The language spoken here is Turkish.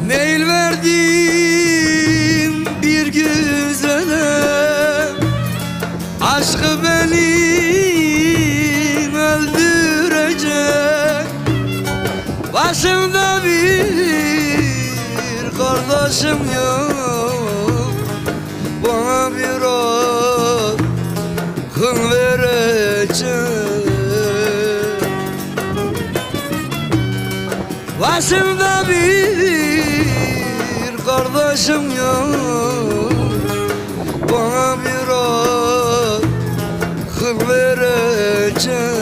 Meyil verdim bir güzele, aşkı benim öldürecek. Başımda bir kardeşim yok, bana bir akıl verecek. Başımda bir kardeşim yok, bana bir akıl verecek.